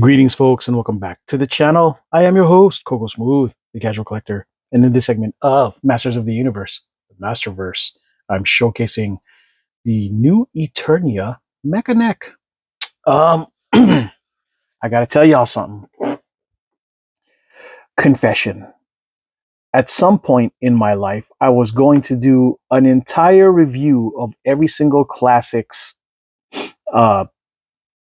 Greetings, folks, and welcome back to the channel. I am your host, Coco Smooth, the Casual Collector, and in this segment of Masters of the Universe, the Masterverse, I'm showcasing the new Eternia Mekaneck. I gotta tell y'all something. Confession. At some point in my life, I was going to do an entire review of every single classics uh,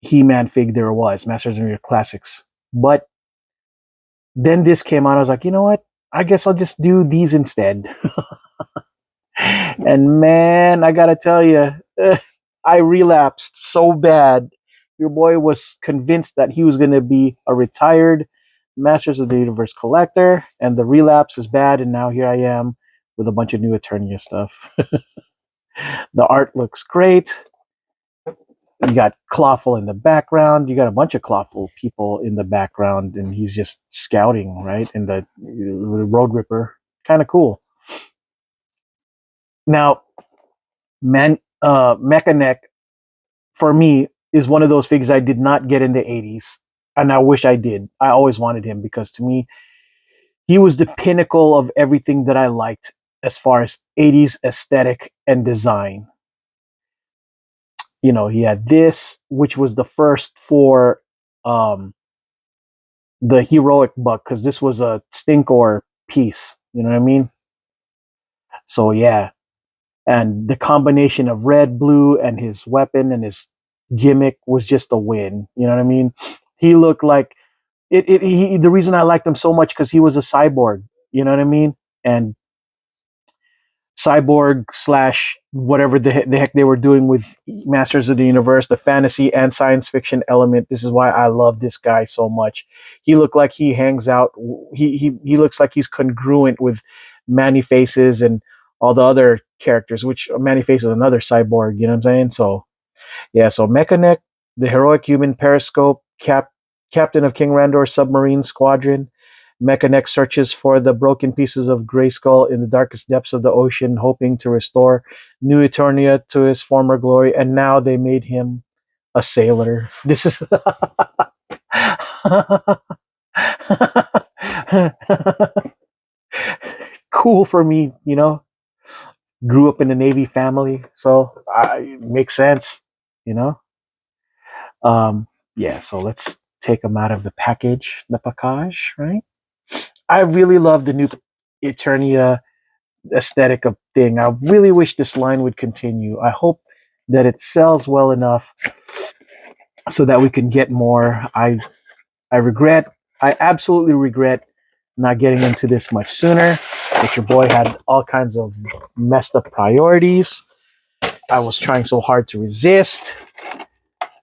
He-Man fig there was, Masters of the Universe Classics. But then this came out, I was like, you know what? I guess I'll just do these instead. And man, I gotta tell you, I relapsed so bad. Your boy was convinced that he was gonna be a retired Masters of the Universe collector, and the relapse is bad. And now here I am with a bunch of new Eternia stuff. The art looks great. You got Clawful in the background. You got a bunch of Clawful people in the background, and he's just scouting, right? In the Road Ripper, kind of cool. Now, Mekaneck for me is one of those figures I did not get in the 80s, and I wish I did. I always wanted him because to me he was the pinnacle of everything that I liked as far as 80s aesthetic and design. You know, he had this, which was the first for the heroic buck, because this was a Stinkor piece, you know what I mean? So yeah, and the combination of red, blue, and his weapon and his gimmick was just a win. You know what I mean? He looked like the reason I liked him so much because he was a cyborg. You know what I mean? And cyborg slash whatever the heck they were doing with Masters of the Universe, the fantasy and science fiction element. This is why I love this guy so much. He looked like he hangs out. He looks like he's congruent with Manny Faces and all the other characters, which Manny Faces is another cyborg. You know what I'm saying? So yeah, so Mekaneck, the heroic human periscope, captain of King Randor's submarine squadron. Mekaneck searches for the broken pieces of Grayskull in the darkest depths of the ocean, hoping to restore New Eternia to his former glory. And now they made him a sailor. This is cool for me, you know. Grew up in a Navy family, so it makes sense, you know. Yeah, so let's take them out of the package, right? I really love the new Eternia aesthetic of thing. I really wish this line would continue. I hope that it sells well enough so that we can get more. I absolutely regret not getting into this much sooner. But your boy had all kinds of messed up priorities. I was trying so hard to resist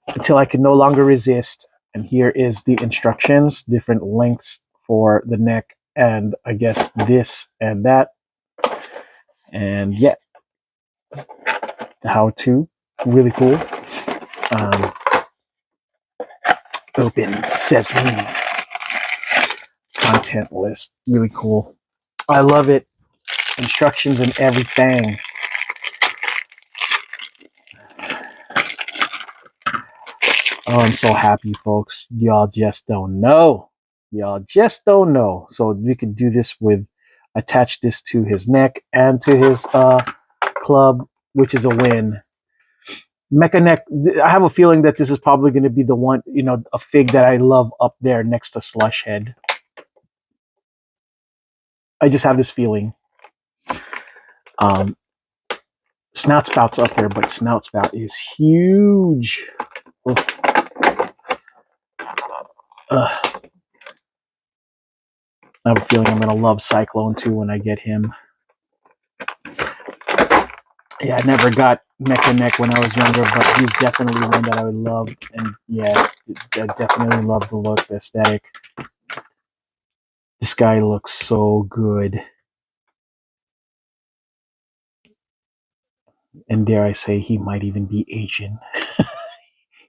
until I could no longer resist. And here is the instructions, different lengths for the neck, and I guess this and that. And yeah, the how-to, really cool. Open Sesame content list, really cool. I love it. Instructions and everything. Oh, I'm so happy, folks. Y'all just don't know. Y'all just don't know. So we could do this with, attach this to his neck and to his club, which is a win. Mekaneck, I have a feeling that this is probably going to be the one, you know, a fig that I love up there next to Slushhead. I just have this feeling. Snout Spout's up there, but Snout Spout is huge. I have a feeling I'm going to love Cyclone too when I get him. Yeah, I never got Mekaneck when I was younger, but he's definitely one that I would love. And yeah, I definitely love the look, the aesthetic. This guy looks so good. And dare I say, he might even be Asian.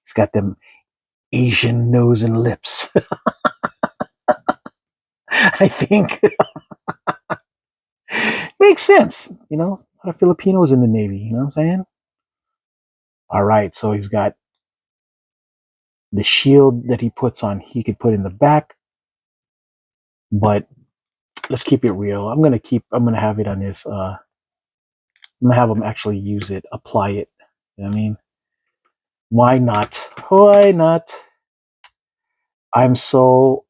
He's got them Asian nose and lips. I think. Makes sense. You know, a lot of Filipinos in the Navy, you know what I'm saying? All right, so he's got The shield that he puts on, he could put in the back, but let's keep it real. I'm gonna have it on his. I'm gonna have him actually use it, apply it. You know what I mean, why not? Why not? I'm so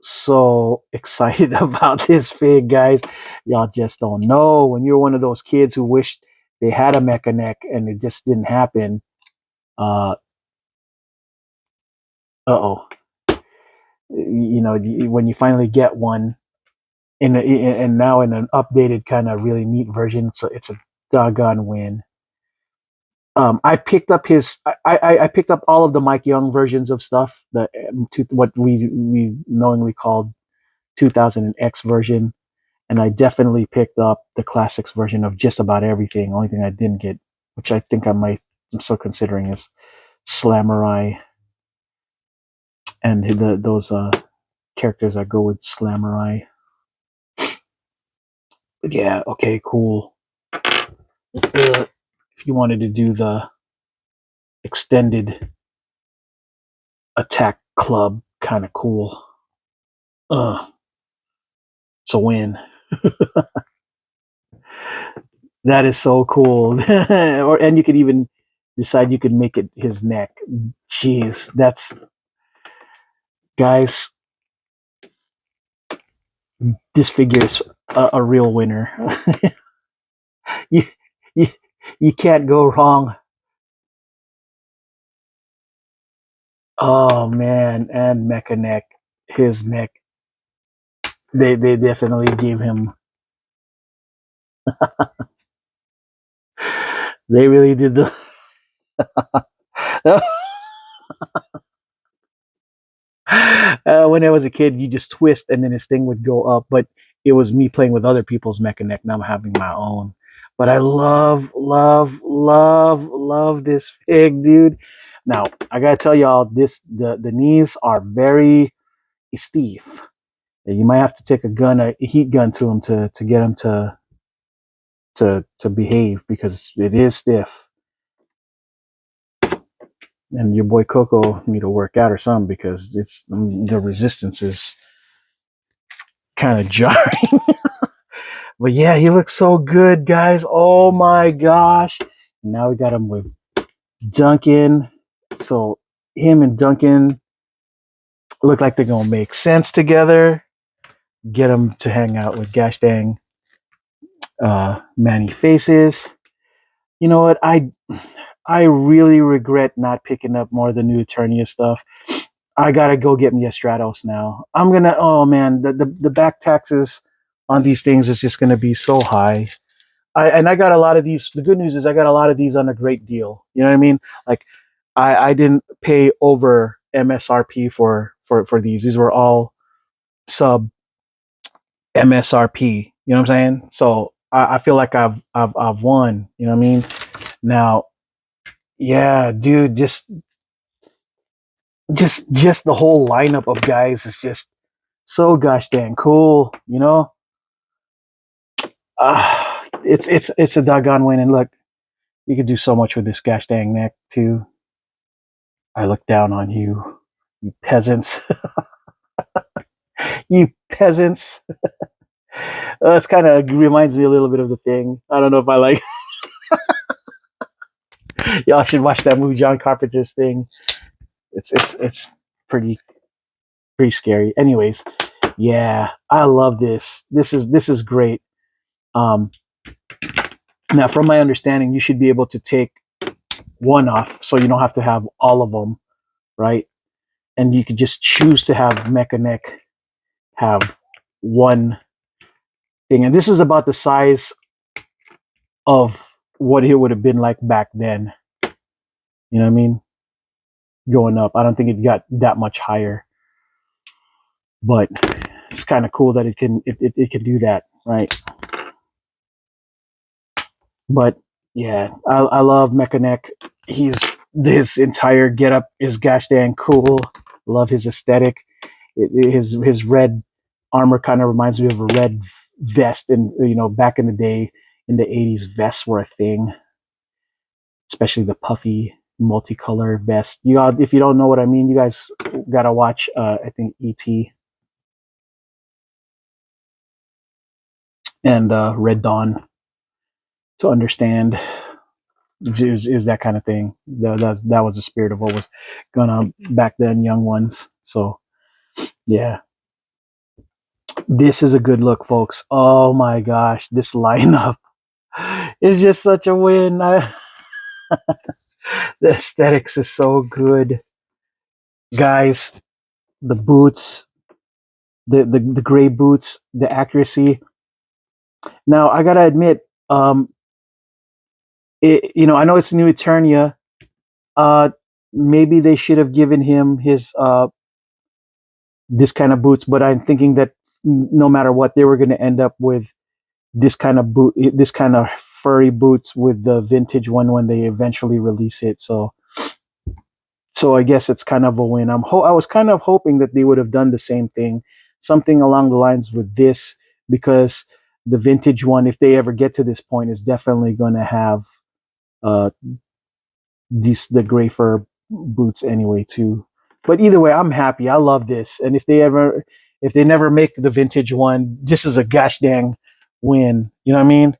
excited about this fig, guys. Y'all just don't know. When you're one of those kids who wished they had a Mekaneck and it just didn't happen. Uh oh. You know, when you finally get one and now in an updated kind of really neat version, it's a doggone win. I picked up I picked up all of the Mike Young versions of stuff, what we knowingly called 2000 X version, and I definitely picked up the classics version of just about everything. Only thing I didn't get, which I think I'm still considering, is Slamurai and those characters that go with Slamurai. But yeah, okay, cool. If you wanted to do the extended attack club, kind of cool. It's a win. That is so cool. And you could even decide you could make it his neck. Jeez, that's guys. This figure is a real winner. you, you you can't go wrong. Oh man, and Mekaneck, his neck. They definitely gave him. They really did the. When I was a kid, you just twist and then his thing would go up. But it was me playing with other people's Mekaneck. Now I'm having my own. But I love this fig, dude. Now I gotta tell y'all, the knees are very stiff. You might have to take a heat gun to him to get him to behave because it is stiff. And your boy Coco need to work out or something because the resistance is kind of jarring. But yeah, he looks so good, guys. Oh my gosh! Now we got him with Duncan. So him and Duncan look like they're gonna make sense together. Get him to hang out with Gash Dang, Manny Faces. You know what? I really regret not picking up more of the new Eternia stuff. I gotta go get me a Stratos now. I'm gonna. Oh man, the back taxes on these things is just gonna be so high. I got a lot of these. The good news is I got a lot of these on a great deal. You know what I mean? Like I didn't pay over MSRP for these. These were all sub MSRP. You know what I'm saying? So I feel like I've won. You know what I mean? Now, yeah, dude, just the whole lineup of guys is just so gosh dang cool. You know, it's a doggone win. And look, you could do so much with this gosh dang neck too. I look down on you, you peasants. You peasants. It's kind of reminds me a little bit of the thing. I don't know if I like. Y'all should watch that movie, John Carpenter's Thing. It's pretty scary. Anyways, yeah, I love this. This is great. Um, Now, from my understanding, you should be able to take one off, so you don't have to have all of them, right? And you could just choose to have Mekaneck have one thing. And this is about the size of what it would have been like back then. You know what I mean? Going up. I don't think it got that much higher. But it's kind of cool that it can do that, right? But yeah, I love Mekaneck. His entire getup is gosh dang cool. Love his aesthetic. His red armor kind of reminds me of a red vest, and back in the day in the 80s, vests were a thing, especially the puffy multicolor vest. You got, if you don't know what I mean, you guys gotta watch. I think ET and Red Dawn to understand is that kind of thing. That was the spirit of what was going on back then, young ones. So yeah, this is a good look, folks. Oh my gosh, this lineup is just such a win. The aesthetics is so good, guys. The boots, the gray boots, the accuracy. Now I gotta admit, I know it's New Eternia. Uh, Maybe they should have given him his this kind of boots, but I'm thinking that no matter what, they were going to end up with this kind of boot, this kind of furry boots with the vintage one when they eventually release it. So I guess it's kind of a win. I was kind of hoping that they would have done the same thing, something along the lines with this, because the vintage one, if they ever get to this point, is definitely going to have uh, the gray fur boots anyway too. But either way, I'm happy. I love this, and if they never make the vintage one, this is a gosh dang win. You know what I mean,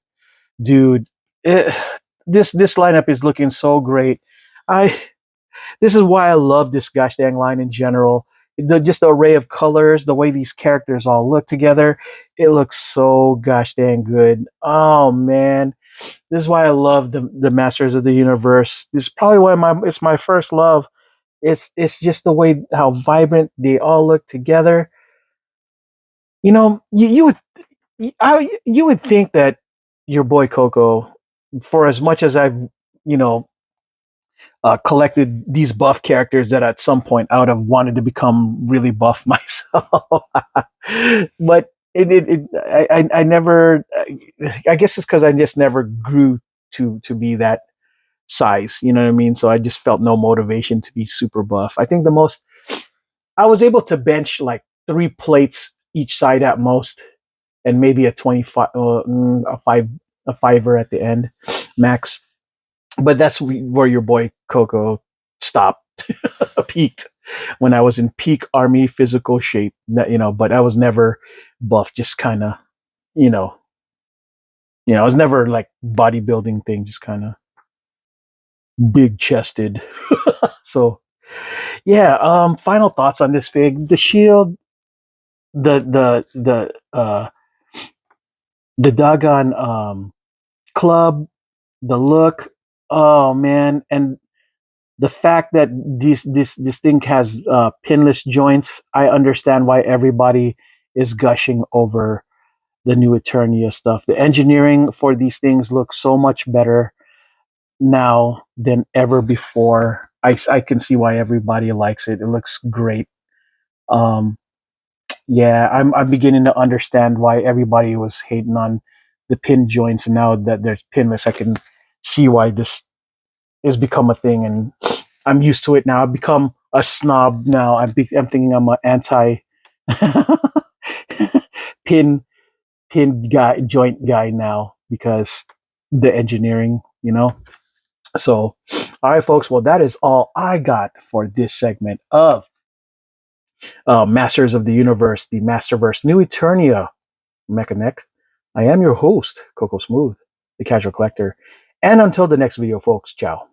dude? It, this lineup is looking so great. I This is why I love this gosh dang line in general. Just the array of colors, the way these characters all look together, it looks so gosh dang good. Oh man, this is why I love the Masters of the Universe. This is probably why it's my first love. It's just the way how vibrant they all look together. You know, you would think that your boy Coco, for as much as I've you know collected these buff characters, that at some point I would have wanted to become really buff myself. But I never. I guess it's because I just never grew to be that size. You know what I mean? So I just felt no motivation to be super buff. I think the most I was able to bench like 3 plates each side at most, and maybe a 25, a fiver at the end, max. But that's where your boy Coco stopped, peaked, when I was in peak army physical shape. But I was never buff. Just kind of, you know, I was never like bodybuilding thing. Just kind of big chested. So yeah. Final thoughts on this fig. The shield, the doggone club, the look. Oh man, and the fact that this thing has pinless joints. I understand why everybody is gushing over the new Eternia stuff. The engineering for these things looks so much better now than ever before. I can see why everybody likes it. It looks great. Um, yeah, I'm beginning to understand why everybody was hating on the pin joints, and now that they're pinless, I can see why this has become a thing, and I'm used to it now. I've become a snob now. I'm thinking I'm an anti pin guy, joint guy now, because the engineering, So, all right, folks. Well, that is all I got for this segment of Masters of the Universe, the Masterverse, New Eternia Mekaneck. I am your host, Coco Smooth, the Casual Collector. And until the next video, folks, ciao.